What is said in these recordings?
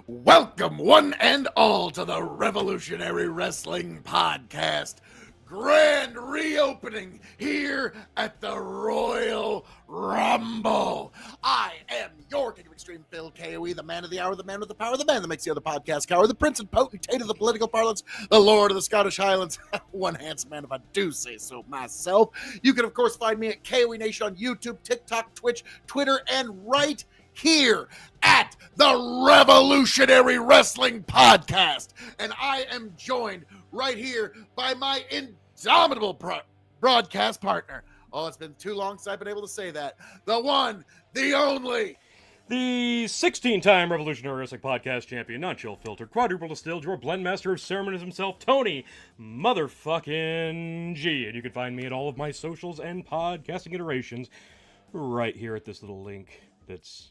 Welcome, one and all, to the Revolutionary Wrestling Podcast. Grand reopening here at the Royal Rumble. I am your King of Extreme, Phil KOE, the man of the hour, the man with the power, the man that makes the other podcast cower, the prince and potentate of the political parlance, the lord of the Scottish Highlands, one handsome man if I do say so myself. You can, of course, find me at KOE Nation on YouTube, TikTok, Twitch, Twitter, and right here at the Revolutionary Wrestling Podcast. And I am joined right here by my indomitable broadcast partner. Oh, it's been too long since I've been able to say that. The one, the only, the 16-time Revolutionary Wrestling Podcast champion, non-chill filtered, quadruple distilled, your blend master of ceremonies himself, Tony motherfucking G. And you can find me at all of my socials and podcasting iterations right here at this little link that's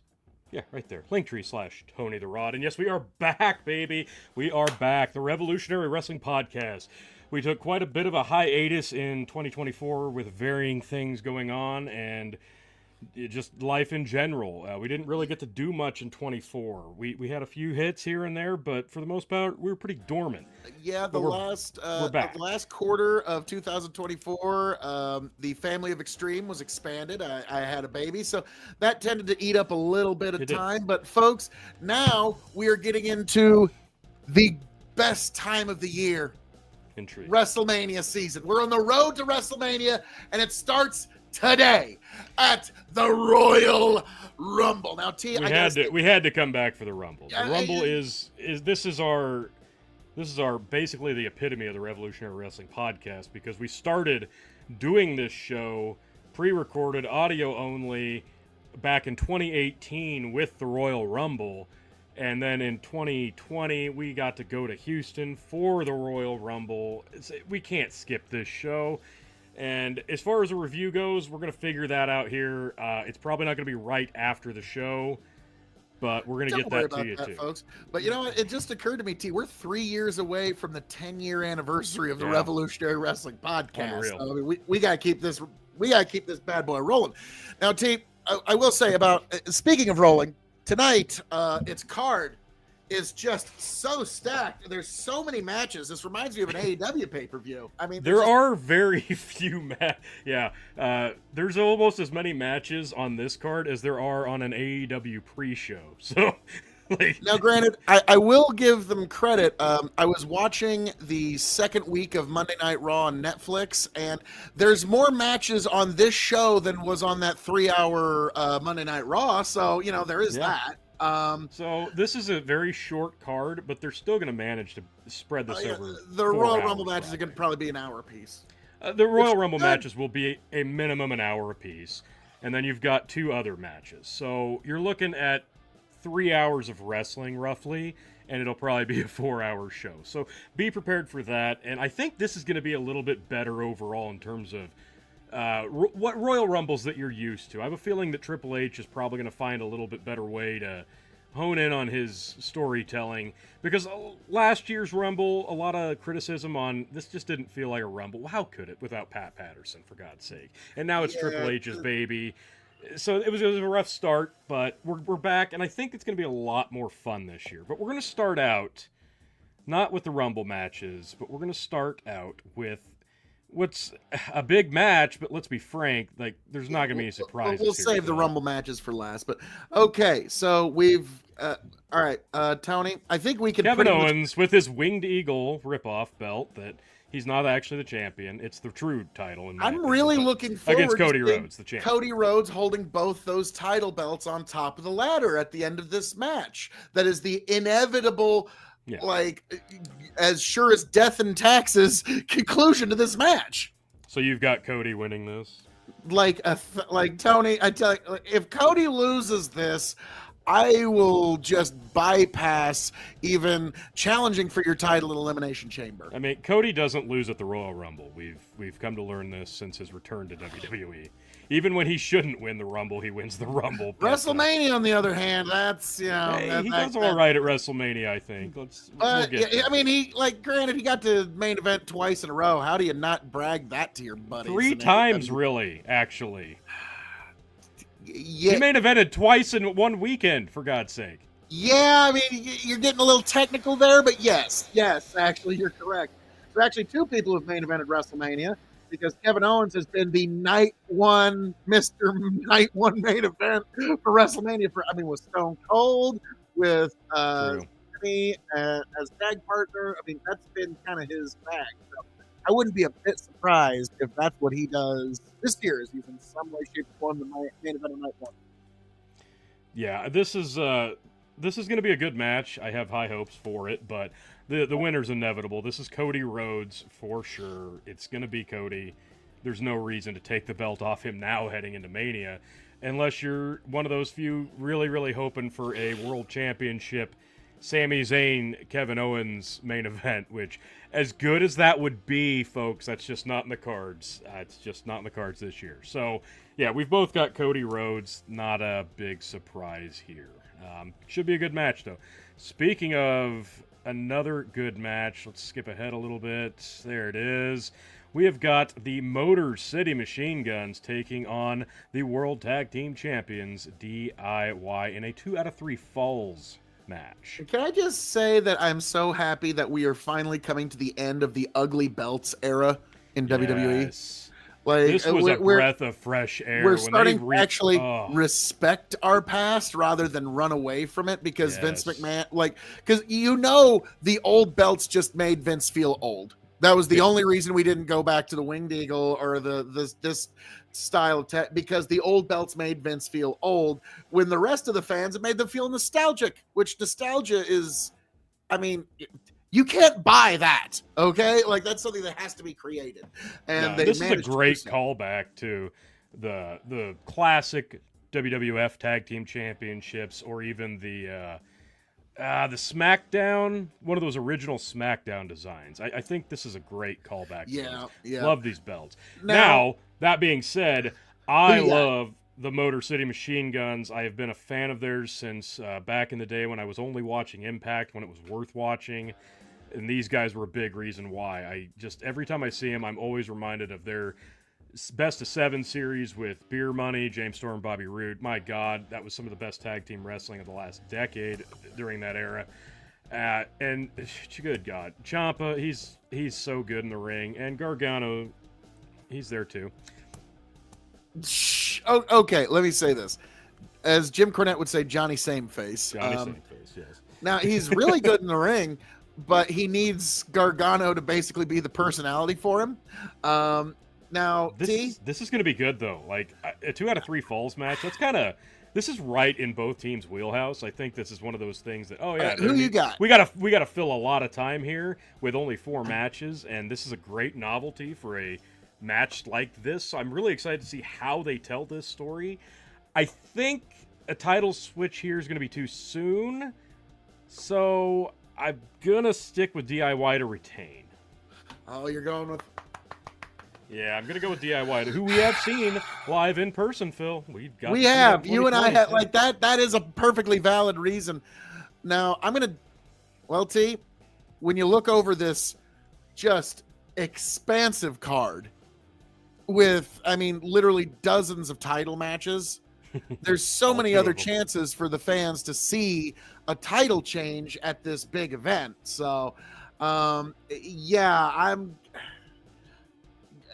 right there. Linktree/Tony the Rod. And yes, we are back, baby. We are back. The Revolutionary Wrestling Podcast. We took quite a bit of a hiatus in 2024 with varying things going on and just life in general. We didn't really get to do much in 24. We had a few hits here and there, but for the most part, we were pretty dormant. Yeah, the last quarter of 2024, the family of Extreme was expanded. I had a baby, so that tended to eat up a little bit of time. But folks, now we are getting into the best time of the year. Intrigue. WrestleMania season. We're on the road to WrestleMania, and it starts today at the Royal Rumble. Now, T, we had to come back for the Rumble. The Rumble is our basically the epitome of the Revolutionary Wrestling Podcast, because we started doing this show pre-recorded, audio only, back in 2018 with the Royal Rumble. And then in 2020, we got to go to Houston for the Royal Rumble. We can't skip this show. And as far as a review goes, we're going to figure that out here. It's probably not going to be right after the show, but we're going to get that to you, too. Folks. But you know what? It just occurred to me, T, we're 3 years away from the 10-year anniversary of the Revolutionary Wrestling Podcast. So, I mean, we got to keep this. We got to keep this bad boy rolling. Now, T, I will say about speaking of rolling. Tonight, its card is just so stacked. There's so many matches. This reminds me of an AEW pay-per-view. I mean, there are very few there's almost as many matches on this card as there are on an AEW pre-show. So, now, granted, I will give them credit. I was watching the second week of Monday Night Raw on Netflix, and there's more matches on this show than was on that 3-hour Monday Night Raw. So, you know, there is that. So this is a very short card, but they're still going to manage to spread this over. The Royal Rumble matches are going to probably be an hour apiece. The Royal Rumble matches will be a minimum an hour apiece, and then you've got 2 other matches. So you're looking at 3 hours of wrestling, roughly, and it'll probably be a 4-hour show. So be prepared for that, and I think this is going to be a little bit better overall in terms of what Royal Rumbles that you're used to. I have a feeling that Triple H is probably going to find a little bit better way to hone in on his storytelling, because last year's Rumble, a lot of criticism on this just didn't feel like a Rumble. How could it without Pat Patterson, for God's sake? And now it's Triple H's baby. So it was a rough start, but we're back, and I think it's going to be a lot more fun this year. But we're going to start out not with the Rumble matches, but we're going to start out with what's a big match, but let's be frank, like, there's not going to be any surprises. We'll save the Rumble matches for last, but okay, so we've all right, Tony, I think we can Kevin Owens with his Winged Eagle ripoff belt that he's not actually the champion. It's the true title. I'm really looking forward against Cody Rhodes, the champion. Cody Rhodes holding both those title belts on top of the ladder at the end of this match. That is the inevitable, like, as sure as death and taxes, conclusion to this match. So you've got Cody winning this? Like Tony, I tell you, if Cody loses this, I will just bypass even challenging for your title at Elimination Chamber. I mean, Cody doesn't lose at the Royal Rumble. We've come to learn this since his return to WWE. Even when he shouldn't win the Rumble, he wins the Rumble. WrestleMania, on the other hand, that's, you know... He does all right at WrestleMania, I think. I mean, granted, he got to main event twice in a row. How do you not brag that to your buddies? 3 times, really, actually. Yeah. He main evented twice in one weekend, for God's sake. Yeah, I mean, you're getting a little technical there, but yes, actually, you're correct. So actually, two people have main evented WrestleMania because Kevin Owens has been the night one, Mr. Night One main event for WrestleMania for, I mean, with Stone Cold, with True. Stephanie as tag partner. I mean, that's been kind of his bag. So I wouldn't be a bit surprised if that's what he does this year, is he's in some way, shape, or form the main event of night one. Yeah, this is going to be a good match. I have high hopes for it, but the winner's inevitable. This is Cody Rhodes for sure. It's going to be Cody. There's no reason to take the belt off him now heading into Mania, unless you're one of those few really hoping for a world championship Sami Zayn Kevin Owens main event, which, as good as that would be, folks, that's just not in the cards. It's just not in the cards this year. So, yeah, we've both got Cody Rhodes. Not a big surprise here. Should be a good match, though. Speaking of another good match, let's skip ahead a little bit. There it is. We have got the Motor City Machine Guns taking on the World Tag Team Champions, DIY, in a 2 out of 3 falls match. Can I just say that I'm so happy that we are finally coming to the end of the ugly belts era in WWE? Yes. Like, This was a breath of fresh air. We're when starting they to actually respect our past rather than run away from it, because Vince Yes. McMahon, because the old belts just made Vince feel old. That was the only reason we didn't go back to the Winged Eagle or this style of tech, because the old belts made Vince feel old. When the rest of the fans, it made them feel nostalgic, which nostalgia is, I mean, you can't buy that, okay? Like, that's something that has to be created. And this is a great callback to the classic WWF Tag Team Championships, or even the SmackDown, one of those original SmackDown designs. I think this is a great callback. Yeah. Love these belts. Now, that being said, I love the Motor City Machine Guns. I have been a fan of theirs since back in the day when I was only watching Impact, when it was worth watching. And these guys were a big reason why. I just, every time I see them, I'm always reminded of their Best of 7 series with Beer Money, James Storm, Bobby Roode. My God, that was some of the best tag team wrestling of the last decade during that era. And good God, Ciampa, he's so good in the ring, and Gargano, he's there too. Oh, okay, let me say this. As Jim Cornette would say, Johnny Sameface. Johnny Sameface, yes. Now, he's really good in the ring, but he needs Gargano to basically be the personality for him. Now, this is going to be good, though. Like, a 2 out of 3 falls match, this is right in both teams' wheelhouse. I think this is one of those things that, who you got? We gotta fill a lot of time here with only 4 matches, and this is a great novelty for a match like this. So I'm really excited to see how they tell this story. I think a title switch here is going to be too soon, so I'm going to stick with DIY to retain. Oh, you're going with... Yeah, I'm going to go with DIY, who we have seen live in person, Phil. We have. You and I had, like, that is a perfectly valid reason. Now, I'm going to... Well, T, when you look over this just expansive card with, I mean, literally dozens of title matches, there's so many other chances for the fans to see a title change at this big event. So, yeah,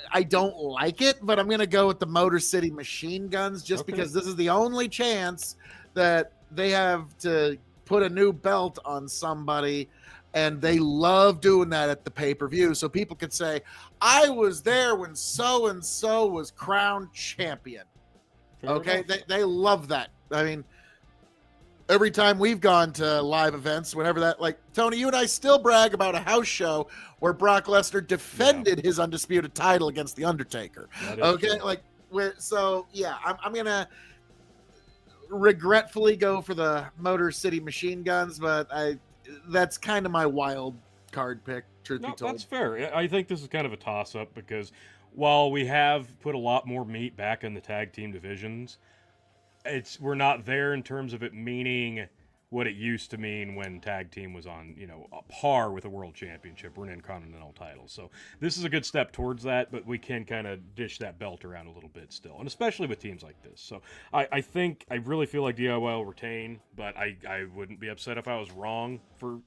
I don't like it, but I'm going to go with the Motor City Machine Guns just because this is the only chance that they have to put a new belt on somebody, and they love doing that at the pay-per-view. So people could say, I was there when so-and-so was crowned champion. Okay, they love that. I mean, every time we've gone to live events, whenever that, like, Tony, you and I still brag about a house show where Brock Lesnar defended his undisputed title against The Undertaker. Okay, true. Like, I'm going to regretfully go for the Motor City Machine Guns, but that's kind of my wild card pick, truth be told. That's fair. I think this is kind of a toss-up because while we have put a lot more meat back in the tag team divisions, we're not there in terms of it meaning what it used to mean when tag team was on, a par with a world championship or an intercontinental title. So this is a good step towards that, but we can kind of dish that belt around a little bit still, and especially with teams like this. So I think I really feel like DIY will retain, but I wouldn't be upset if I was wrong for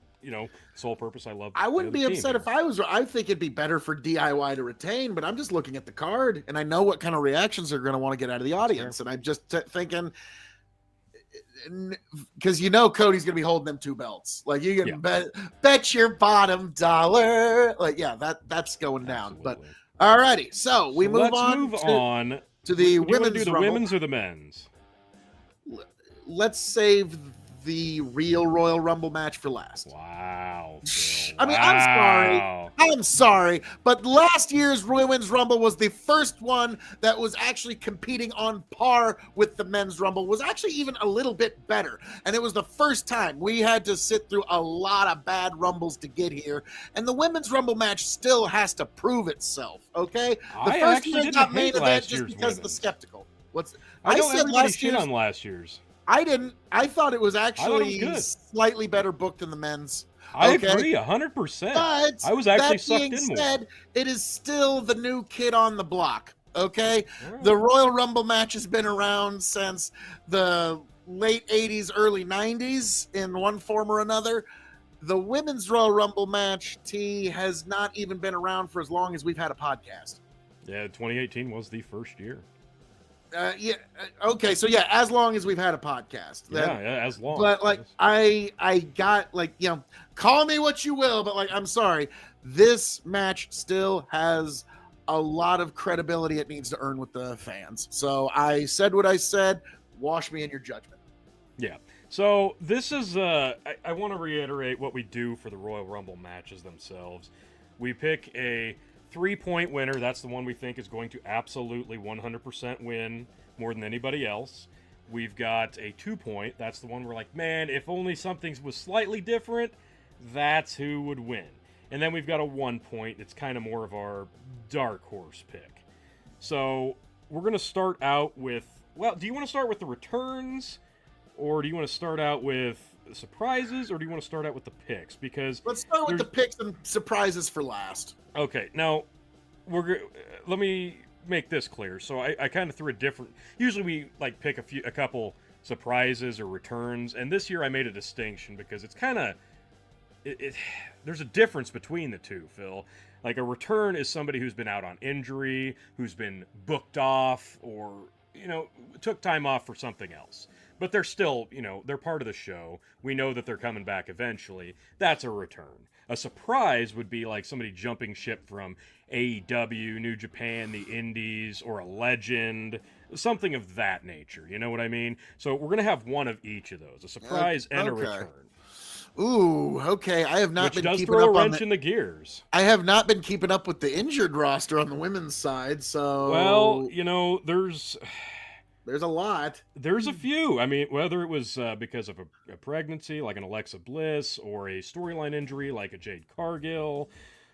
sole purpose. I love. I wouldn't be upset here. if I was. I think it'd be better for DIY to retain, but I'm just looking at the card and I know what kind of reactions they're going to want to get out of the audience, and I'm just thinking. Because Cody's gonna be holding them 2 belts. Like you can bet your bottom dollar. Like that's going down. Absolutely. But alrighty, so we move on to the women's. Do the Rumble. women's or the men's? Let's save the real Royal Rumble match for last. Wow. Phil. I mean, I'm sorry, but last year's Women's Rumble was the first one that was actually competing on par with the Men's Rumble, was actually even a little bit better. And it was the first time. We had to sit through a lot of bad Rumbles to get here. And the Women's Rumble match still has to prove itself, okay? The first year it got main event just because of the skeptical. I know everybody shit on last year's. I didn't. I thought it was actually slightly better booked than the men's. I agree 100%. But I was actually sucked in more. It is still the new kid on the block. Okay, right. The Royal Rumble match has been around since the late 80s, early 90s in one form or another. The women's Royal Rumble match, has not even been around for as long as we've had a podcast. Yeah, 2018 was the first year. Okay, so as long as we've had a podcast. As long. But I got call me what you will, but I'm sorry, this match still has a lot of credibility it needs to earn with the fans. So I said what I said. Wash me in your judgment. Yeah. So this is I want to reiterate what we do for the Royal Rumble matches themselves. We pick a 3-point winner. That's the one we think is going to absolutely 100% win more than anybody else. We've got a 2-point. That's the one we're like, man, if only something was slightly different, that's who would win. And then we've got a 1-point. It's kind of more of our dark horse pick. So we're going to start out with, do you want to start with the returns? Or do you want to start out with surprises? Or do you want to start out with the picks? Because let's start with the picks and surprises for last. Okay, now let me make this clear. So I kind of threw a different. Usually we pick a couple surprises or returns, and this year I made a distinction because it's kind of there's a difference between the two, Phil. Like a return is somebody who's been out on injury, who's been booked off, or took time off for something else. But they're still, they're part of the show. We know that they're coming back eventually. That's a return. A surprise would be like somebody jumping ship from AEW, New Japan, the Indies, or a legend, something of that nature. You know what I mean? So we're going to have one of each of those, a surprise and a return. Ooh, okay. I have not been keeping throw up a wrench in the gears. I have not been keeping up with the injured roster on the women's side, so... Well, there's a lot. There's a few. I mean, whether it was because of a pregnancy, like an Alexa Bliss, or a storyline injury, like a Jade Cargill,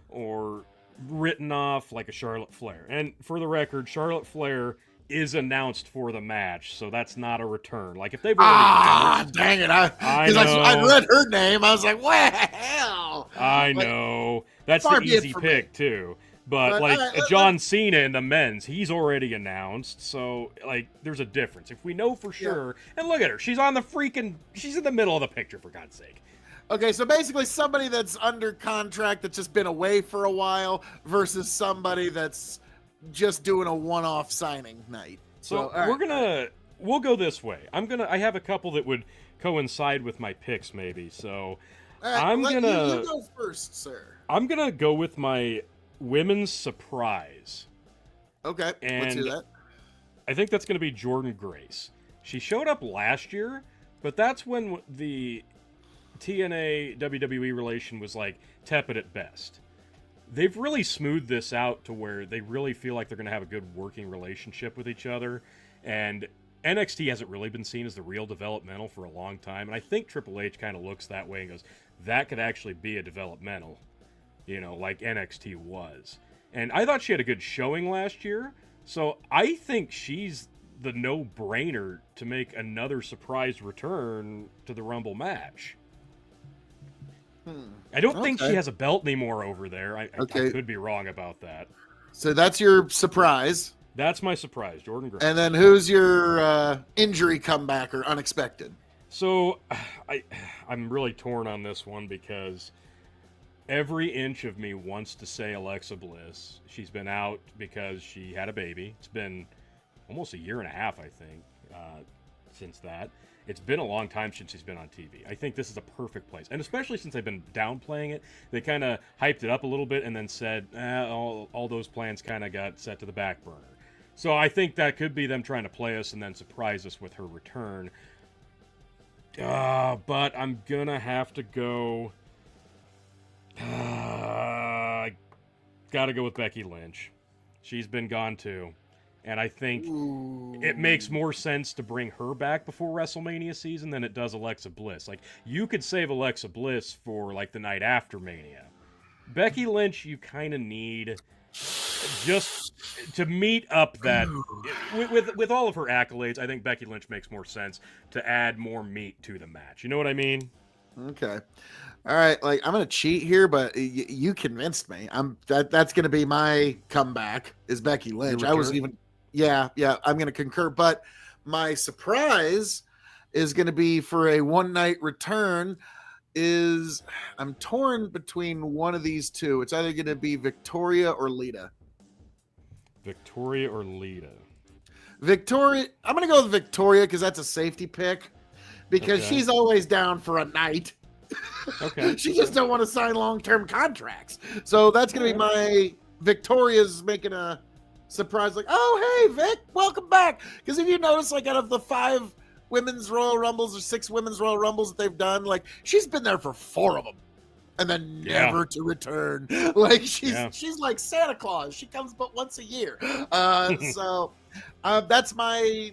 or written off, like a Charlotte Flair. And for the record, Charlotte Flair is announced for the match, so that's not a return. Like, if they've already dang it. I read her name. I was like, well. I know. That's the easy pick, too. But John Cena in the men's, he's already announced. So, there's a difference. If we know for sure, and look at her. She's in the middle of the picture, for God's sake. Okay, so basically somebody that's under contract that's just been away for a while versus somebody that's just doing a one-off signing night. So we'll go this way. I have a couple that would coincide with my picks, maybe. So you go first, sir. I'm gonna go with my women's surprise. Okay, let's do that. I think that's gonna be Jordynne Grace. She showed up last year, but that's when the TNA WWE relation was tepid at best. They've really smoothed this out to where they really feel like they're going to have a good working relationship with each other. And NXT hasn't really been seen as the real developmental for a long time. And I think Triple H kind of looks that way and goes, that could actually be a developmental, like NXT was. And I thought she had a good showing last year. So I think she's the no-brainer to make another surprise return to the Rumble match. I don't think she has a belt anymore over there. I could be wrong about that. So that's your surprise. That's my surprise, Jordan Grace. And then who's your injury comeback or unexpected? So I'm really torn on this one because every inch of me wants to say Alexa Bliss. She's been out because she had a baby. It's been almost a year and a half, I think, since that. It's been a long time since she's been on TV. I think this is a perfect place. And especially since they've been downplaying it, they kind of hyped it up a little bit and then said, all those plans kind of got set to the back burner. So I think that could be them trying to play us and then surprise us with her return. But I'm going to have to go... I got to go with Becky Lynch. She's been gone too. And I think it makes more sense to bring her back before WrestleMania season than it does Alexa Bliss. Like, you could save Alexa Bliss for, like, the night after Mania. Becky Lynch, you kind of need just to meet up that... With all of her accolades, I think Becky Lynch makes more sense to add more meat to the match. You know what I mean? Okay. All right, like I'm gonna cheat here, but you convinced me. That's gonna be my comeback is Becky Lynch. I was even, yeah, I'm gonna concur. But my surprise is gonna be for a one night return. I'm torn between one of these two. It's either gonna be Victoria or Lita. Victoria or Lita. Victoria. I'm gonna go with Victoria because that's a safety pick. Because she's always down for a night. Okay. She just don't want to sign long-term contracts. So that's going to be my Victoria's making a surprise like, oh, hey, Vic, welcome back. Because if you notice, like out of the 5 women's Royal Rumbles or 6 women's Royal Rumbles that they've done, like she's been there for 4 of them. And then never to return. Like she's like Santa Claus. She comes but once a year. So that's my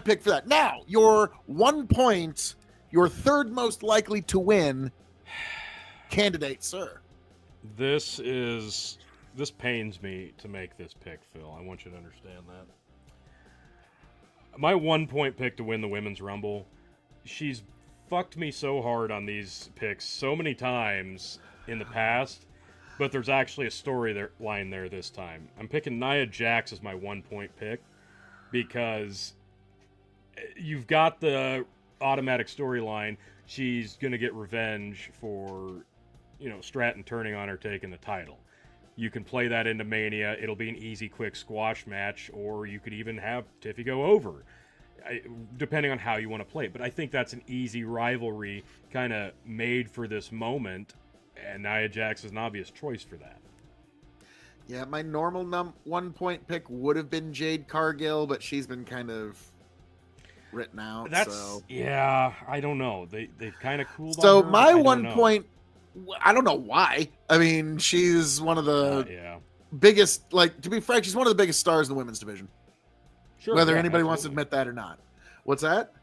pick for that. Now, your 1 point, your third most likely to win candidate, sir. This pains me to make this pick, Phil. I want you to understand that. My 1 point pick to win the Women's Rumble, she's fucked me so hard on these picks so many times in the past, but there's actually a storyline there this time. I'm picking Nia Jax as my 1 point pick because you've got the automatic storyline. She's going to get revenge for, Stratton turning on her, taking the title. You can play that into Mania. It'll be an easy, quick squash match, or you could even have Tiffy go over, depending on how you want to play it. But I think that's an easy rivalry kind of made for this moment, and Nia Jax is an obvious choice for that. Yeah, my normal 1 point pick would have been Jade Cargill, but she's been kind of written out. Yeah, I don't know. They've kind of cooled on her. So my 1 point, I don't know why. I mean, she's one of the biggest, like, to be frank, she's one of the biggest stars in the women's division. Sure. Whether anybody wants to admit that or not. What's that?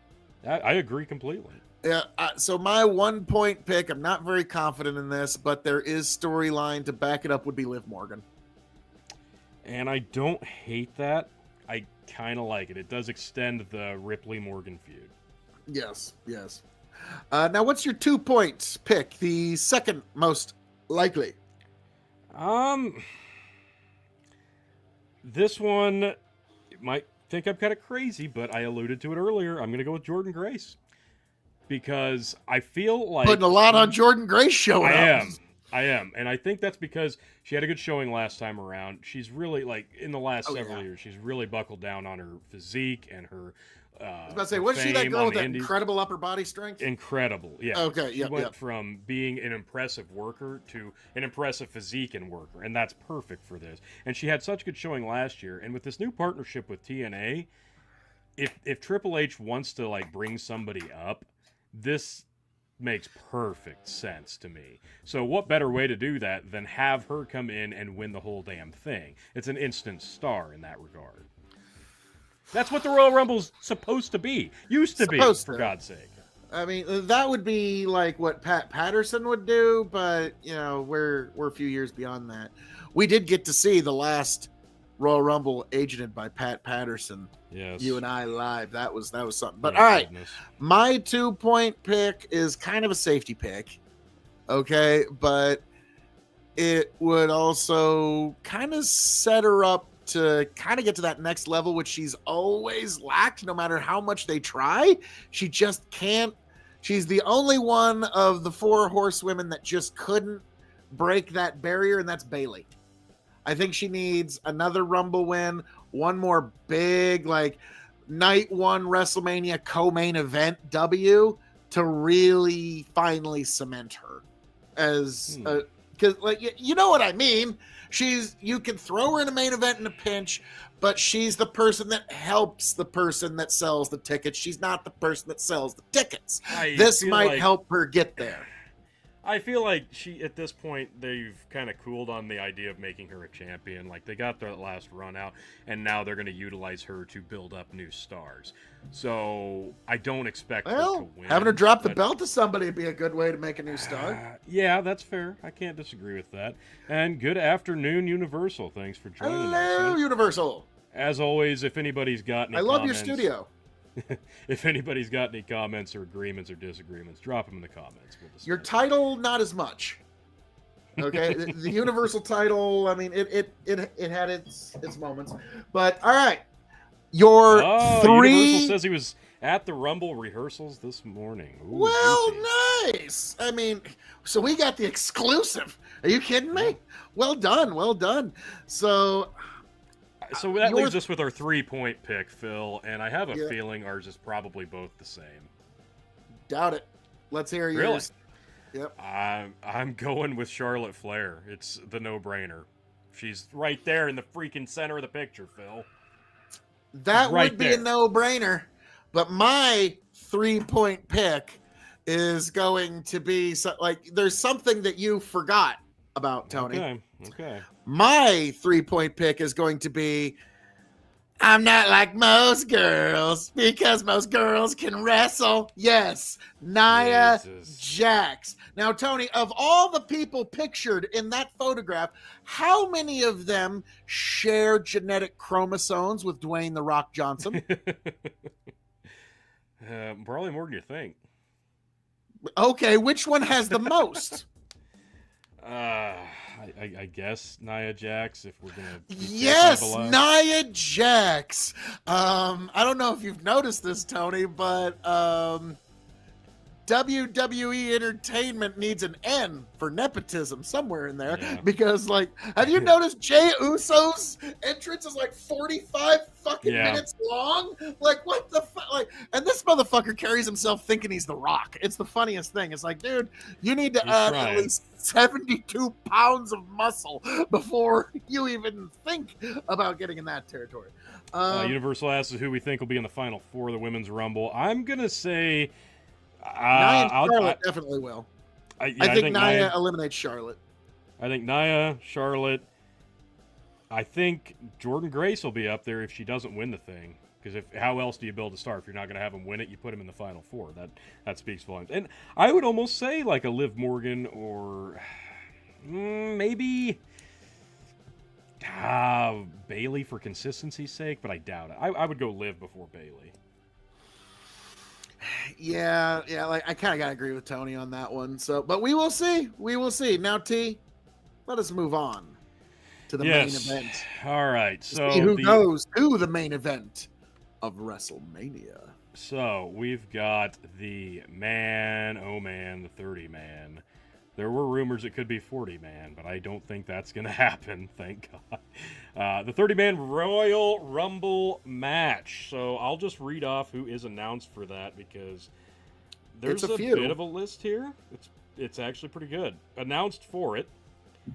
I agree completely. Yeah, so my 1 point pick, I'm not very confident in this, but there is storyline to back it up, would be Liv Morgan. And I don't hate that. I kind of like it. It does extend the Ripley-Morgan feud. Yes. Now, what's your 2 points pick? The second most likely. This one, you might think I'm kind of crazy, but I alluded to it earlier. I'm going to go with Jordan Grace. Because I feel like... Putting a lot on Jordan Grace showing up. I am. And I think that's because she had a good showing last time around. She's really, like, in the last several years, she's really buckled down on her physique and her I was about to say, was she that girl with that incredible upper body strength? Incredible, yeah. Okay, she went from being an impressive worker to an impressive physique and worker, and that's perfect for this. And she had such good showing last year, and with this new partnership with TNA, if Triple H wants to, like, bring somebody up, this makes perfect sense to me. So what better way to do that than have her come in and win the whole damn thing? It's an instant star in that regard. That's what the Royal Rumble's supposed to be. Used to be, for God's sake. I mean, that would be like what Pat Patterson would do, but, we're a few years beyond that. We did get to see the last Royal Rumble agented by Pat Patterson. Yes. You and I live. That was something. But Thank all right, goodness. my 2-point pick is kind of a safety pick. Okay, but it would also kind of set her up to kind of get to that next level, which she's always lacked, no matter how much they try. She just can't. She's the only one of the 4 horsewomen that just couldn't break that barrier, and that's Bayley. I think she needs another Rumble win, one more big, like, night 1 WrestleMania co-main event W to really finally cement her as because, like, you know what I mean. You can throw her in a main event in a pinch, but she's the person that helps the person that sells the tickets. She's not the person that sells the tickets. This might help her get there. I feel like at this point, they've kind of cooled on the idea of making her a champion. Like, they got their last run out, and now they're going to utilize her to build up new stars. So, I don't expect her to win. Having her drop the belt to somebody would be a good way to make a new star. Yeah, that's fair. I can't disagree with that. And good afternoon, Universal. Thanks for joining us. Hello, Universal. As always, if anybody's got any I love comments, your studio. If anybody's got any comments or agreements or disagreements, drop them in the comments. Your title, not as much. Okay, the Universal title. I mean, it had its moments, but all right. Your 3. Universal says he was at the Rumble rehearsals this morning. Ooh, well, juicy. nice. I mean, so we got the exclusive. Are you kidding me? Well done, well done. So that leaves us with our 3-point pick, Phil, and I have a feeling ours is probably both the same. Doubt it. Let's hear yours. Really? Yep. I'm going with Charlotte Flair. It's the no-brainer. She's right there in the freaking center of the picture, Phil. That would be a no-brainer, but my 3-point pick is going to be there's something that you forgot about, Tony. Okay. My 3-point pick is going to be, I'm not like most girls because most girls can wrestle. Yes, Nia Jax. Now, Tony, of all the people pictured in that photograph, how many of them share genetic chromosomes with Dwayne "The Rock" Johnson? Probably more than you think. Okay, which one has the most? I guess Nia Jax, if we're gonna. Yes, Nia Jax. I don't know if you've noticed this, Tony, but WWE Entertainment needs an N for nepotism somewhere in there, because, like, have you noticed Jey Uso's entrance is like 45 fucking minutes long? Like, what the fuck? Like, and this motherfucker carries himself thinking he's The Rock. It's the funniest thing. It's like, dude, you need to add at least 72 pounds of muscle before you even think about getting in that territory. Universal asks who we think will be in the Final 4 of the Women's Rumble. I'm gonna say Nia and Charlotte definitely will. I think Nia eliminates Charlotte. I think Nia, Charlotte. I think Jordynne Grace will be up there if she doesn't win the thing. Because how else do you build a star if you're not going to have them win it? You put them in the Final 4. That speaks volumes. And I would almost say like a Liv Morgan or maybe Bayley for consistency's sake, but I doubt it. I would go Liv before Bayley. Yeah, like I kind of gotta agree with Tony on that one. So, but we will see. Now, T, let us move on to the main event. All right. So who goes to the main event of WrestleMania? So we've got the man, oh man, the 30-man. There were rumors it could be 40-man, but I don't think that's going to happen, thank God. The 30-man Royal Rumble match. So I'll just read off who is announced for that because there's a bit of a list here. It's actually pretty good. Announced for it,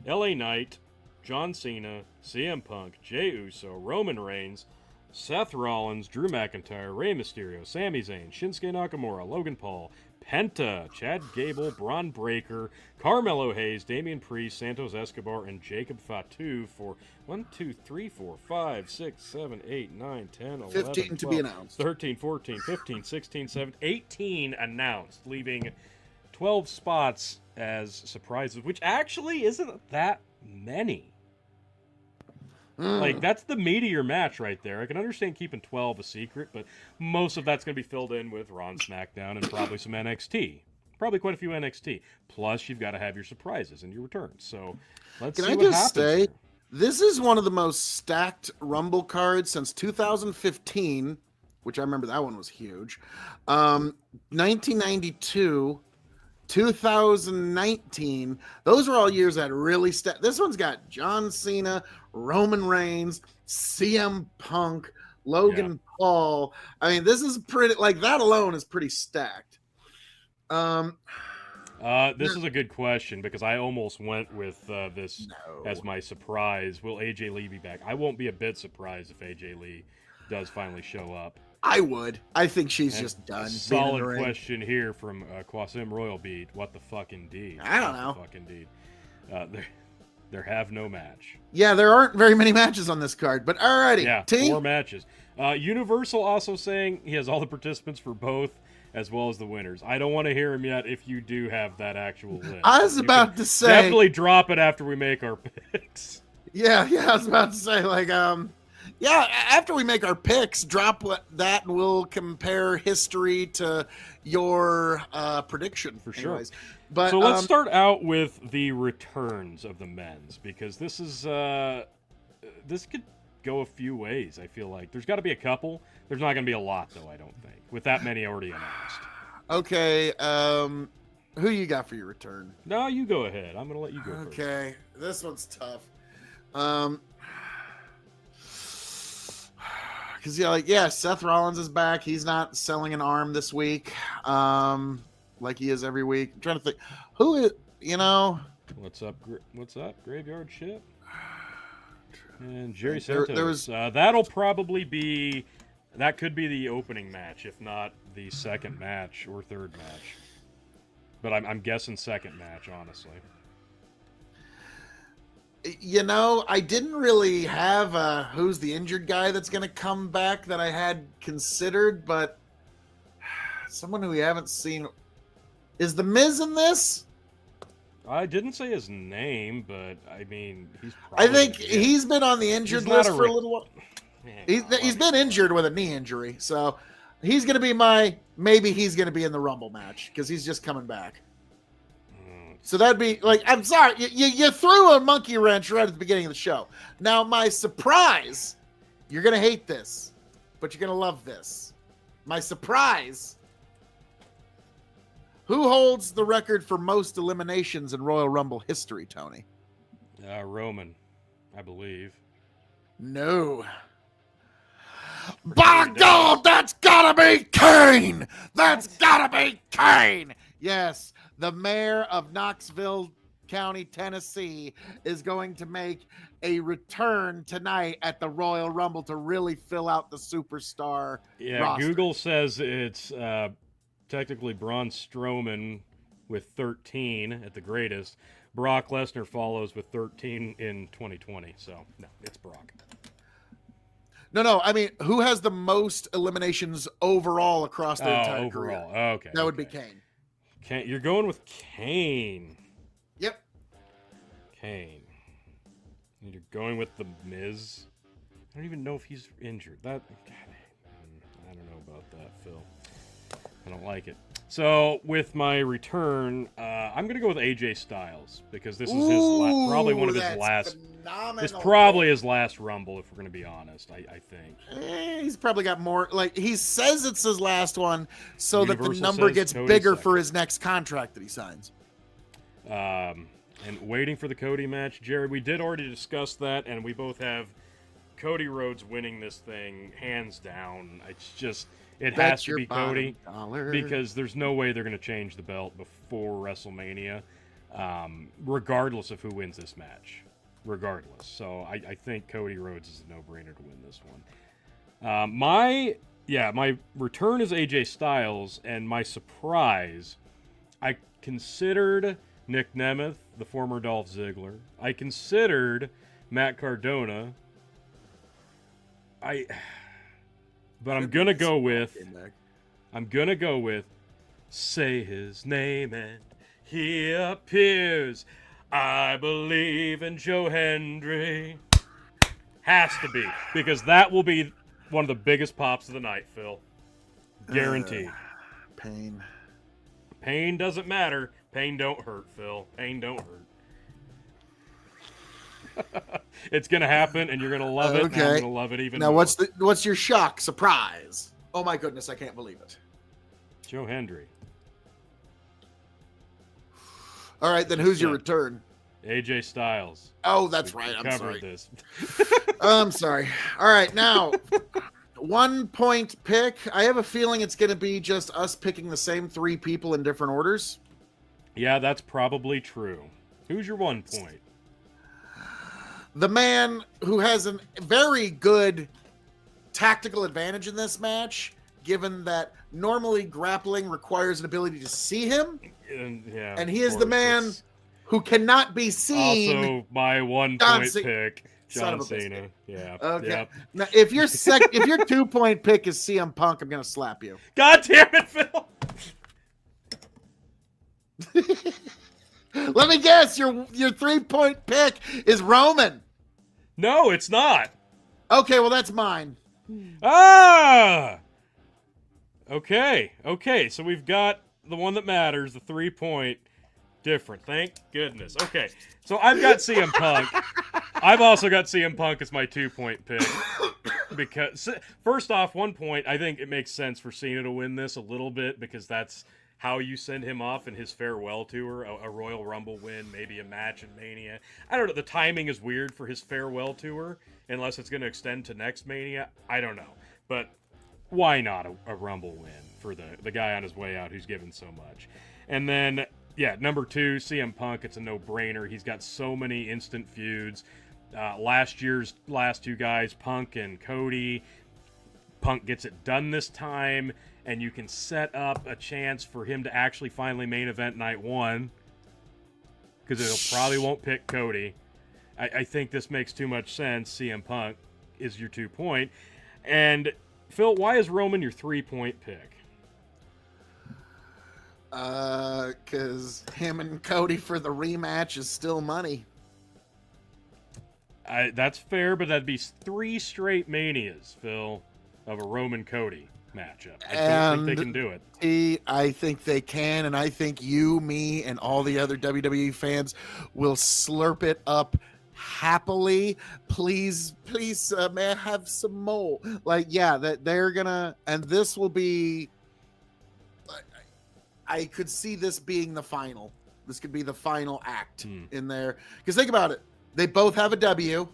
LA Knight, John Cena, CM Punk, Jey Uso, Roman Reigns, Seth Rollins, Drew McIntyre, Rey Mysterio, Sami Zayn, Shinsuke Nakamura, Logan Paul, Penta, Chad Gable, Braun Breaker, Carmelo Hayes, Damian Priest, Santos Escobar, and Jacob Fatu for 1, 2, 3, 4, 5, 6, 7, 8, 9, 10, 11, 15 12, to be announced. 13, 14, 15, 16, 17, 18 announced, leaving 12 spots as surprises, which actually isn't that many. Like, that's the meat of your match right there. I can understand keeping 12 a secret, but most of that's going to be filled in with Raw and SmackDown and probably some NXT. Probably quite a few NXT. Plus, you've got to have your surprises and your returns. So, let's see what happens here. This is one of the most stacked Rumble cards since 2015, which I remember that one was huge. 1992, 2019. Those were all years that really stacked. This one's got John Cena, Roman Reigns, CM Punk, Logan Paul. I mean, this is pretty, like, that alone is pretty stacked. This is a good question because I almost went with this as my surprise. Will AJ Lee be back? I won't be a bit surprised if AJ Lee does finally show up. I would. I think she's just done. Solid question here from Quasim Royal Beat. What the fuck indeed? I don't know. Fuck indeed. There have no match. Yeah, there aren't very many matches on this card, but alrighty. Yeah, 4 matches. Universal also saying he has all the participants for both, as well as the winners. I don't want to hear him yet if you do have that actual list. I was about to say... Definitely drop it after we make our picks. Yeah, I was about to say, like, after we make our picks, drop that and we'll compare history to your prediction. For sure. Anyways. But, so let's start out with the returns of the men's, because this is this could go a few ways, I feel like. There's got to be a couple. There's not going to be a lot, though, I don't think, with that many already announced. Okay, who you got for your return? No, you go ahead. I'm going to let you go first. Okay, this one's tough. Because, Seth Rollins is back. He's not selling an arm this week like he is every week. I'm trying to think. Who is, What's up, Graveyard Ship? And Jerry Santos. That'll probably be... That could be the opening match, if not the second match or third match. But I'm guessing second match, honestly. I didn't really have who's the injured guy that's going to come back that I had considered, but someone who we haven't seen. Is The Miz in this? I didn't say his name, but I mean, he's been on the injured list for a little while. He's been injured with a knee injury, so he's going to be maybe he's going to be in the Rumble match because he's just coming back. So that'd be like, I'm sorry, you threw a monkey wrench right at the beginning of the show. Now, my surprise, you're going to hate this, but you're going to love this. My surprise, who holds the record for most eliminations in Royal Rumble history, Tony? Roman, I believe. No. By God, that's gotta be Kane! That's gotta be Kane! Yes, the mayor of Knoxville County, Tennessee, is going to make a return tonight at the Royal Rumble to really fill out the superstar roster. Google says it's technically Braun Strowman with 13 at the greatest. Brock Lesnar follows with 13 in 2020. So, no, it's Brock. No, I mean, who has the most eliminations overall across their entire career? Okay. That would be Kane. You're going with Kane. Yep. Kane. And you're going with The Miz. I don't even know if he's injured. I don't know about that, Phil. I don't like it. So, with my return, I'm going to go with AJ Styles because this is probably one of his last. This probably his last Rumble, if we're going to be honest. I think he's probably got more. Like he says, it's his last one, so that the number gets bigger for his next contract that he signs. And waiting for the Cody match, Jared. We did already discuss that, and we both have Cody Rhodes winning this thing hands down. It's just. It has to be Cody because there's no way they're going to change the belt before WrestleMania, regardless of who wins this match. Regardless. So I think Cody Rhodes is a no-brainer to win this one. My return is AJ Styles, and my surprise, I considered Nick Nemeth, the former Dolph Ziggler. I considered Matt Cardona. But I'm gonna go with say his name and he appears. I believe in Joe Hendry. Has to be, because that will be one of the biggest pops of the night, Phil. Guaranteed. Pain. Pain doesn't matter. Pain don't hurt, Phil. Pain don't hurt. It's gonna happen, and you're gonna love it. Okay. And I'm gonna love it even now, more. what's your shock, surprise? Oh my goodness, I can't believe it. Joe Hendry. All right, then who's your return? AJ Styles. Oh, that's right. We I'm covered sorry. this. I'm sorry. All right, now 1 point pick. I have a feeling it's going to be just us picking the same 3 people in different orders. Yeah, that's probably true. Who's your 1 point? The man who has a very good tactical advantage in this match, given that normally grappling requires an ability to see him, and he is the man who cannot be seen. Also, my 1 point pick, John Cena. Yeah. Okay. Yep. Now, if your 2 point pick is CM Punk, I'm gonna slap you. God damn it, Phil! Let me guess. Your 3 point pick is Roman. No, it's not. Okay, well that's mine. Ah. Okay. So we've got the one that matters, the 3 point. Different. Thank goodness. Okay, so I've got CM Punk. I've also got CM Punk as my 2 point pick. Because, first off, 1 point, I think it makes sense for Cena to win this a little bit, because that's how you send him off in his farewell tour, a Royal Rumble win, maybe a match in Mania. I don't know, the timing is weird for his farewell tour, unless it's going to extend to next Mania. I don't know. But why not a Rumble win for the guy on his way out who's given so much? And then, yeah, number 2, CM Punk, it's a no-brainer. He's got so many instant feuds. Last year's last 2 guys, Punk and Cody. Punk gets it done this time, and you can set up a chance for him to actually finally main event night 1, because it probably won't pick Cody. I think this makes too much sense. CM Punk is your 2 point. And, Phil, why is Roman your 3 point pick? Because him and Cody for the rematch is still money. That's fair, but that'd be 3 straight Manias, Phil, of a Roman Cody matchup. I don't think they can do it. I think they can, and I think you, me, and all the other WWE fans will slurp it up happily. Please, may I have some more? Like, yeah, that they're gonna, and this will be. I could see this being the final. This could be the final act in there. Because think about it. They both have a W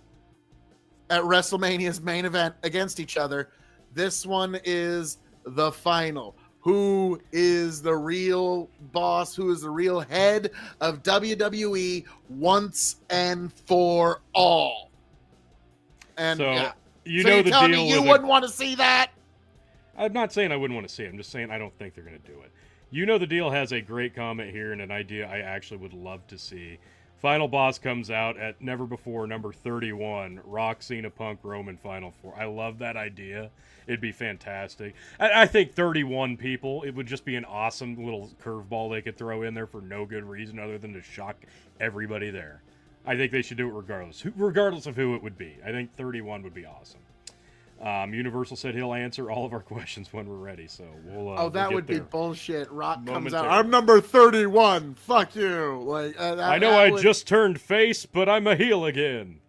at WrestleMania's main event against each other. This one is the final. Who is the real boss? Who is the real head of WWE once and for all? And so, yeah. You so know you're the telling deal me you with wouldn't want to see that? I'm not saying I wouldn't want to see it. I'm just saying I don't think they're going to do it. You know the deal has a great comment here and an idea I actually would love to see. Final boss comes out at never before number 31, Rock, Cena, Punk, Roman, Final 4. I love that idea. It'd be fantastic. I think 31 people, it would just be an awesome little curveball they could throw in there for no good reason other than to shock everybody there. I think they should do it regardless of who it would be. I think 31 would be awesome. Universal said he'll answer all of our questions when we're ready, so we'll that we'll would be there. bullshit. Rock comes out. Momentarily. I'm number 31. Fuck you. Like I know I just turned face, but I'm a heel again.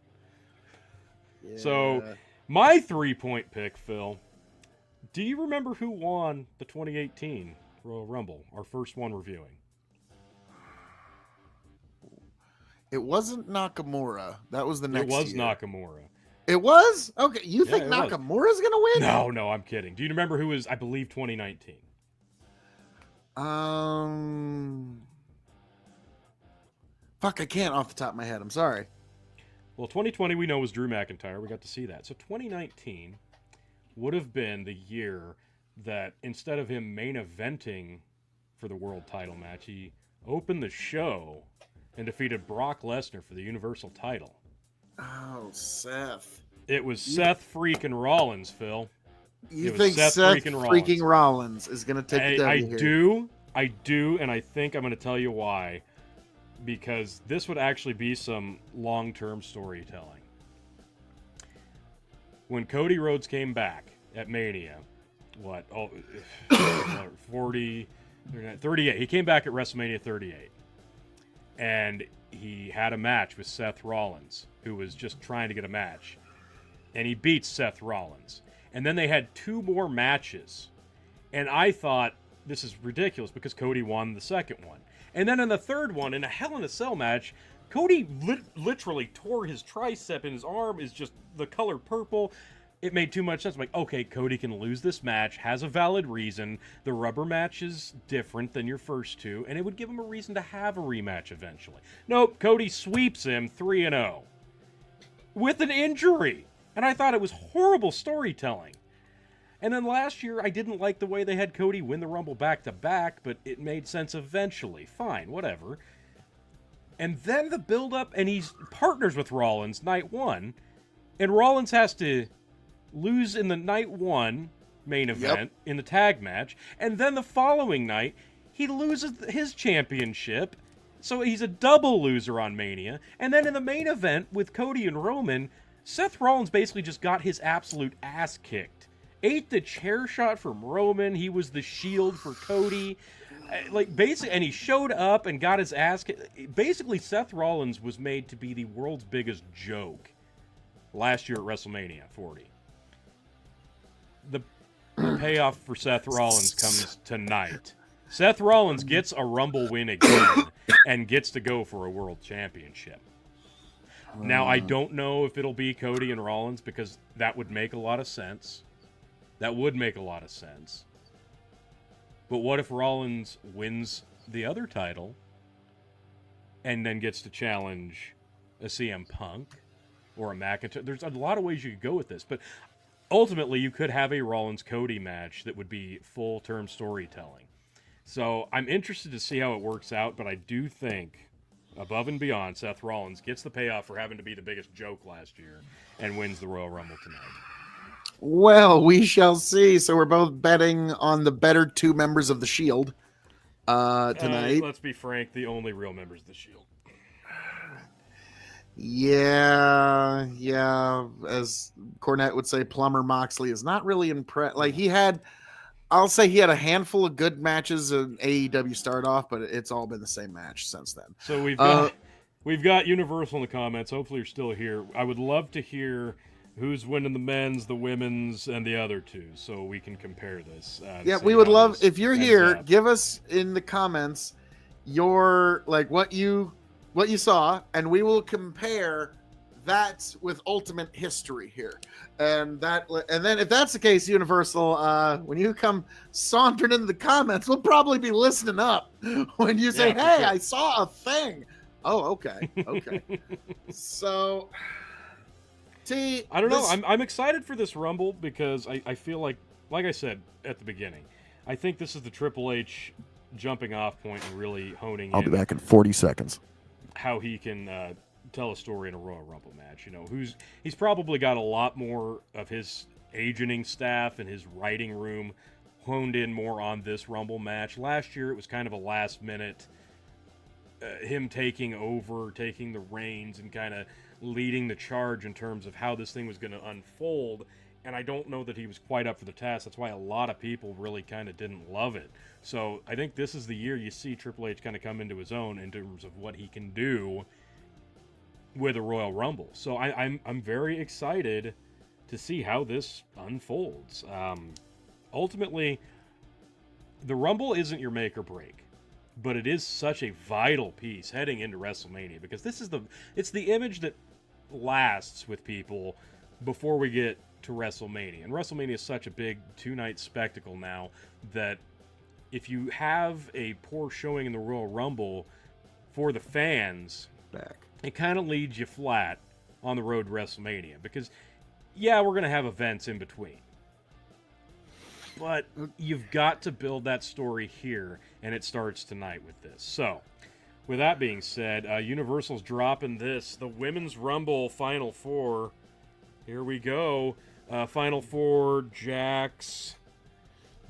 Yeah. So my 3 point pick, Phil. Do you remember who won the 2018 Royal Rumble? Our first one reviewing. It wasn't Nakamura. That was the next. It was year. Nakamura. It was? Okay, you Yeah, think it was. Nakamura's gonna win? No, I'm kidding. Do you remember who was, I believe, 2019? Fuck, I can't off the top of my head. I'm sorry. Well, 2020 we know was Drew McIntyre. We got to see that. So 2019 would have been the year that instead of him main eventing for the world title match, he opened the show and defeated Brock Lesnar for the Universal title. Oh, Seth. It was Seth freaking Rollins, Phil. You think Seth freaking Rollins is going to take the W here? I do, and I think I'm going to tell you why. Because this would actually be some long-term storytelling. when Cody Rhodes came back at Mania, 40, 38. He came back at WrestleMania 38. And he had a match with Seth Rollins, who was just trying to get a match. And he beats Seth Rollins. And then they had 2 more matches. And I thought, this is ridiculous because Cody won the second one. And then in the third one, in a Hell in a Cell match, Cody literally tore his tricep and his arm is just the color purple. It made too much sense. I'm like, okay, Cody can lose this match, has a valid reason. The rubber match is different than your first 2, and it would give him a reason to have a rematch eventually. Nope, Cody sweeps him 3-0 with an injury. And I thought it was horrible storytelling. And then last year, I didn't like the way they had Cody win the Rumble back-to-back, but it made sense eventually. Fine, whatever. And then the build-up, and he's partners with Rollins night 1, and Rollins has to lose in the night 1 main event in the tag match, and then the following night, he loses his championship, so he's a double loser on Mania, and then in the main event with Cody and Roman, Seth Rollins basically just got his absolute ass kicked. Ate the chair shot from Roman. He was the shield for Cody. Basically, and he showed up and got his ass kicked. Basically, Seth Rollins was made to be the world's biggest joke last year at WrestleMania 40. The payoff for Seth Rollins comes tonight. Seth Rollins gets a Rumble win again and gets to go for a world championship. Now, I don't know if it'll be Cody and Rollins because that would make a lot of sense. That would make a lot of sense. But what if Rollins wins the other title and then gets to challenge a CM Punk or a McIntyre? There's a lot of ways you could go with this, but ultimately you could have a Rollins-Cody match that would be full-term storytelling. So I'm interested to see how it works out, but I do think, above and beyond, Seth Rollins gets the payoff for having to be the biggest joke last year and wins the Royal Rumble tonight. Well, we shall see. So we're both betting on the better 2 members of the Shield tonight. Let's be frank, the only real members of the Shield. Yeah. As Cornette would say, Plumber Moxley is not really impressed. Like I'll say he had a handful of good matches in AEW start off, but it's all been the same match since then. So we've got Universal in the comments. Hopefully you're still here. I would love to hear who's winning the men's, the women's, and the other 2, so we can compare this. Yeah, we would love, if you're here, give us in the comments your, what you saw, and we will compare that with Ultimate History here. And then if that's the case, Universal, when you come sauntering into the comments, we'll probably be listening up when you say, hey, sure. I saw a thing. Oh, okay. So... I don't know. I'm excited for this Rumble because I feel like I said at the beginning, I think this is the Triple H jumping off point and really honing I'll be back in 40 seconds. How he can tell a story in a Royal Rumble match. He's probably got a lot more of his agenting staff and his writing room honed in more on this Rumble match. Last year it was kind of a last minute him taking the reins and kind of leading the charge in terms of how this thing was going to unfold, and I don't know that he was quite up for the task. That's why a lot of people really kind of didn't love it. So I think this is the year you see Triple H kind of come into his own in terms of what he can do with a Royal Rumble. So I'm very excited to see how this unfolds. Ultimately, the Rumble isn't your make or break, but it is such a vital piece heading into WrestleMania because it's the image that lasts with people before we get to WrestleMania. And WrestleMania is such a big 2-night spectacle now that if you have a poor showing in the Royal Rumble for the fans, it kind of leads you flat on the road to WrestleMania because, yeah, we're going to have events in between. But you've got to build that story here, and it starts tonight with this. So, with that being said, Universal's dropping this. The Women's Rumble Final 4. Here we go. Final 4, Jax,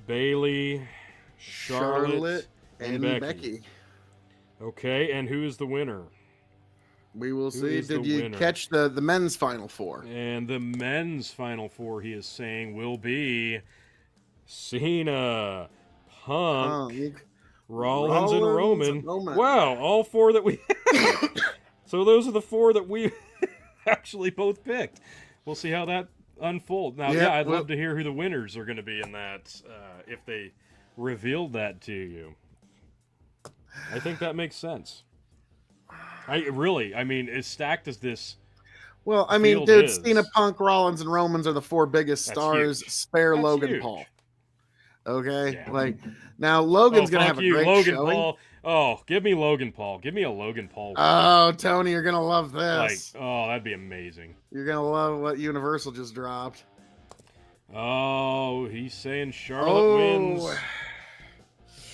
Bayley, Charlotte, and Becky. Okay, and who is the winner? We will Who see. is the Did you winner? catch the men's Final Four? And the men's Final Four, he is saying, will be Cena, Punk, Rollins, and Roman. Wow, all four that we So those are the four that we actually both picked. We'll see how that unfolds. Now, I'd love to hear who the winners are going to be in that, if they revealed that to you. I think that makes sense. I mean, as stacked as this. Well, I mean, field dude, is. Cena, Punk, Rollins, and Romans are the four biggest That's stars. huge. Spare That's Logan huge. Paul. Okay, Yeah. like now Logan's gonna have a great Logan showing. Paul. Oh, give me Logan Paul. Give me a Logan Paul. Oh, Tony, you're gonna love like, this. oh, that'd be amazing. You're gonna love what Universal just dropped. Oh, he's saying Charlotte wins.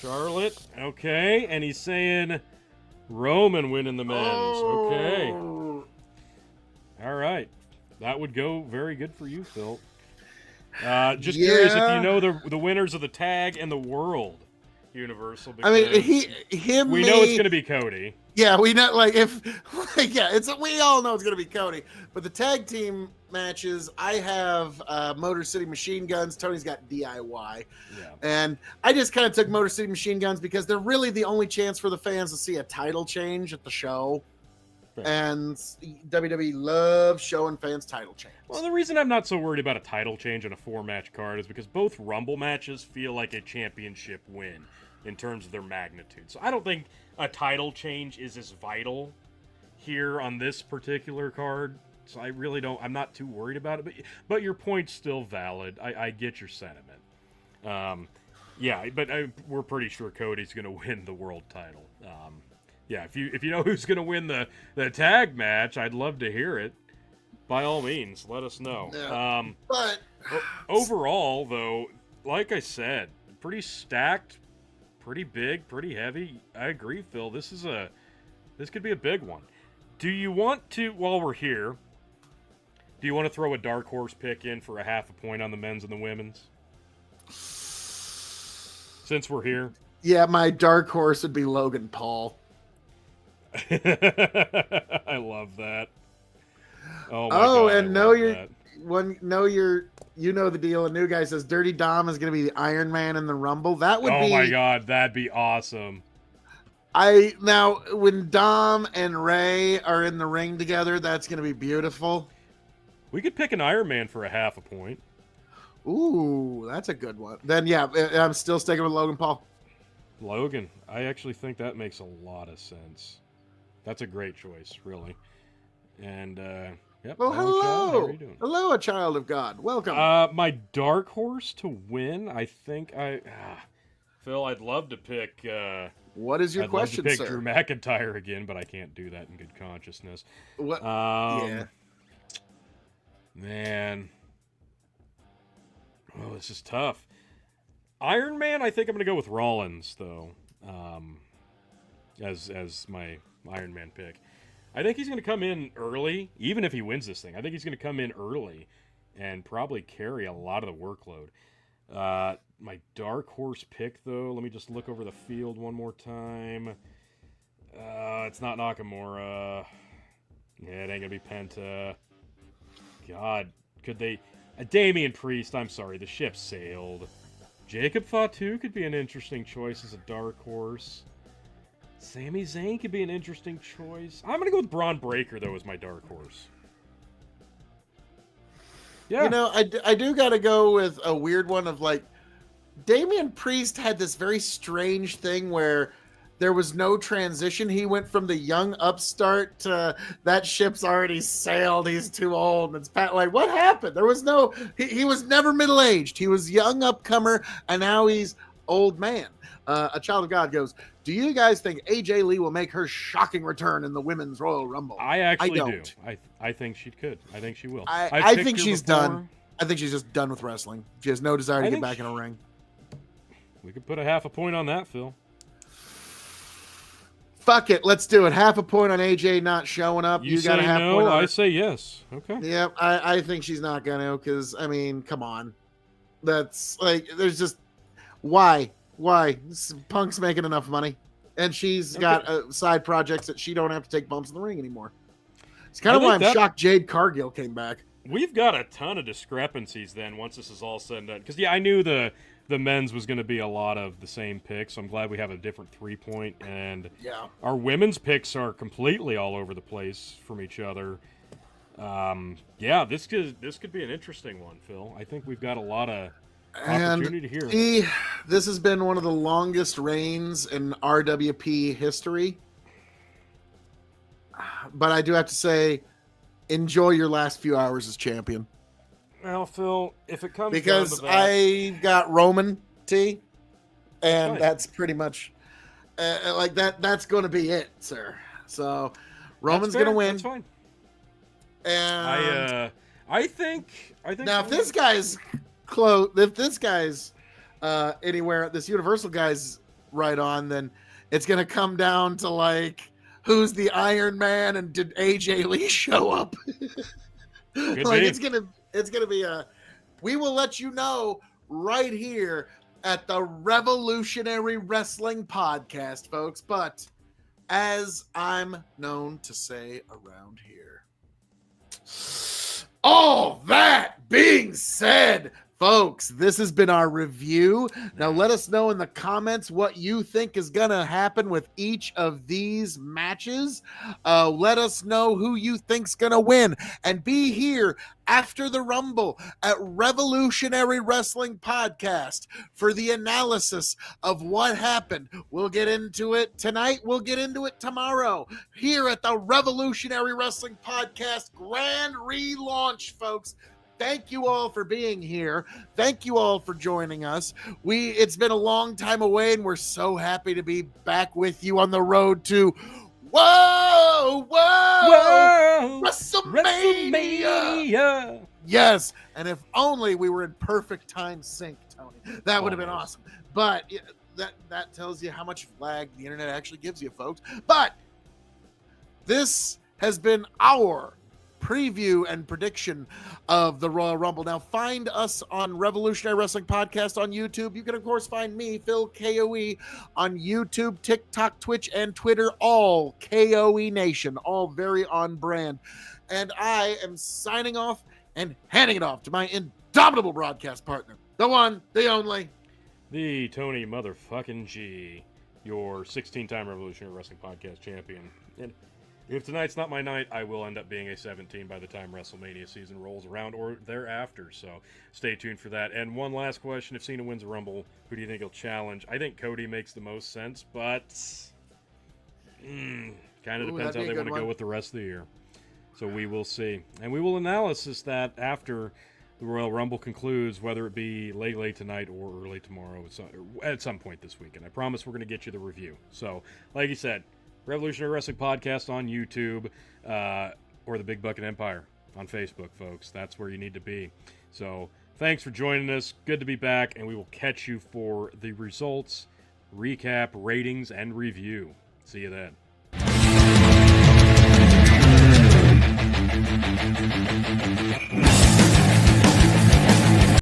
Charlotte, okay, and he's saying Roman winning the men's. Okay, all right, that would go very good for you, Phil. Just curious if you know the winners of the tag and the world Universal. I mean, we know it's going to be Cody. Yeah, we know, we all know it's going to be Cody. But the tag team matches, I have Motor City Machine Guns. Tony's got DIY. Yeah. And I just kind of took Motor City Machine Guns because they're really the only chance for the fans to see a title change at the show. Fair. And WWE loves showing fans title change. Well, the reason I'm not so worried about a title change on a 4-match card is because both Rumble matches feel like a championship win in terms of their magnitude. So I don't think a title change is as vital here on this particular card. So I really don't. I'm not too worried about it. But your point's still valid. I get your sentiment. But we're pretty sure Cody's going to win the world title. If you know who's going to win the tag match, I'd love to hear it. By all means, let us know. Yeah. But overall, though, like I said, pretty stacked, pretty big, pretty heavy. I agree, Phil. This could be a big one. Do you want to, while we're here, do you want to throw a dark horse pick in for a half a point on the men's and the women's? Since we're here. Yeah, my dark horse would be Logan Paul. I love that. Oh my God, and you know the deal. A new guy says Dirty Dom is going to be the Iron Man in the Rumble. That would be. Oh my God, that'd be awesome. Now when Dom and Ray are in the ring together, that's going to be beautiful. We could pick an Iron Man for a half a point. Ooh, that's a good one. Then I'm still sticking with Logan Paul. Logan, I actually think that makes a lot of sense. That's a great choice, really. And yep. Well, hello. hello. How are you doing? Hello, a child of God. Welcome. My dark horse to win, I think Phil, I'd love to pick. What is your question, love to pick sir? Drew McIntyre again, but I can't do that in good consciousness. What? Man. Oh, this is tough. Iron Man, I think I'm going to go with Rollins, though, as my Iron Man pick. I think he's going to come in early, even if he wins this thing. I think he's going to come in early and probably carry a lot of the workload. My dark horse pick, though, let me just look over the field one more time. It's not Nakamura. Yeah, it ain't going to be Penta. God, could they... Damian Priest, I'm sorry, the ship sailed. Jacob Fatu could be an interesting choice as a dark horse. Sami Zayn could be an interesting choice. I'm going to go with Braun Breaker, though, as my dark horse. Yeah. You know, I do got to go with a weird one of, like, Damian Priest had this very strange thing where there was no transition. He went from the young upstart to that ship's already sailed. He's too old. And it's like, what happened? There was no, he was never middle-aged. He was young upcomer, and now he's old man. A child of God goes, do you guys think AJ Lee will make her shocking return in the Women's Royal Rumble? I actually do. I think she could. I think she will. I think she's done. I think she's just done with wrestling. She has no desire to get back in a ring. We could put a half a point on that, Phil. Fuck it, let's do it. Half a point on AJ not showing up. You got a half no, point on I her. say yes. Okay. Yeah, I think she's not gonna, because I mean, come on. That's like, there's just why? Punk's making enough money, and she's got side projects that she don't have to take bumps in the ring anymore. It's kind of why think I'm shocked Jade Cargill came back. We've got a ton of discrepancies then once this is all said and done. Because, yeah, I knew the men's was going to be a lot of the same picks, so I'm glad we have a different 3-point. And our women's picks are completely all over the place from each other. Yeah, this could be an interesting one, Phil. I think we've got a lot of opportunity here. This has been one of the longest reigns in RWP history. But I do have to say, enjoy your last few hours as champion. Well, Phil, if it comes because down to that, I've got Roman T, and that's pretty much like that. That's going to be it, sir. So Roman's going to win. That's fine. And I think now if this guy's close, if this guy's anywhere, this Universal guy's right on, then it's going to come down to like who's the Iron Man and did AJ Lee show up? Like it's gonna be a. We will let you know right here at the Revolutionary Wrestling Podcast, folks. But as I'm known to say around here, all that being said, folks, this has been our review. Now let us know in the comments what you think is going to happen with each of these matches. Let us know who you think's going to win. And be here after the Rumble at Revolutionary Wrestling Podcast for the analysis of what happened. We'll get into it tonight. We'll get into it tomorrow here at the Revolutionary Wrestling Podcast grand relaunch, folks. Thank you all for being here. Thank you all for joining us. It's been a long time away, and we're so happy to be back with you on the road to WrestleMania. Yes, and if only we were in perfect time sync, Tony. That would have been awesome. But that tells you how much lag the internet actually gives you, folks. But this has been our preview and prediction of the Royal Rumble. Now find us on Revolutionary Wrestling Podcast on YouTube. You can of course find me, Phil KOE, on YouTube, TikTok, Twitch, and Twitter, all KOE Nation, all very on brand. And I am signing off and handing it off to my indomitable broadcast partner, the one, the only, the Tony motherfucking G, your 16-time Revolutionary Wrestling Podcast champion. And if tonight's not my night, I will end up being a 17 by the time WrestleMania season rolls around or thereafter. So stay tuned for that. And one last question. If Cena wins a Rumble, who do you think he'll challenge? I think Cody makes the most sense, but kind of depends how they want to go with the rest of the year. So we will see. And we will analysis that after the Royal Rumble concludes, whether it be late tonight or early tomorrow at some point this weekend. I promise we're going to get you the review. So like you said, Revolutionary Wrestling Podcast on YouTube, or the Big Bucket Empire on Facebook, folks. That's where you need to be. So thanks for joining us. Good to be back, and we will catch you for the results, recap, ratings, and review. See you then.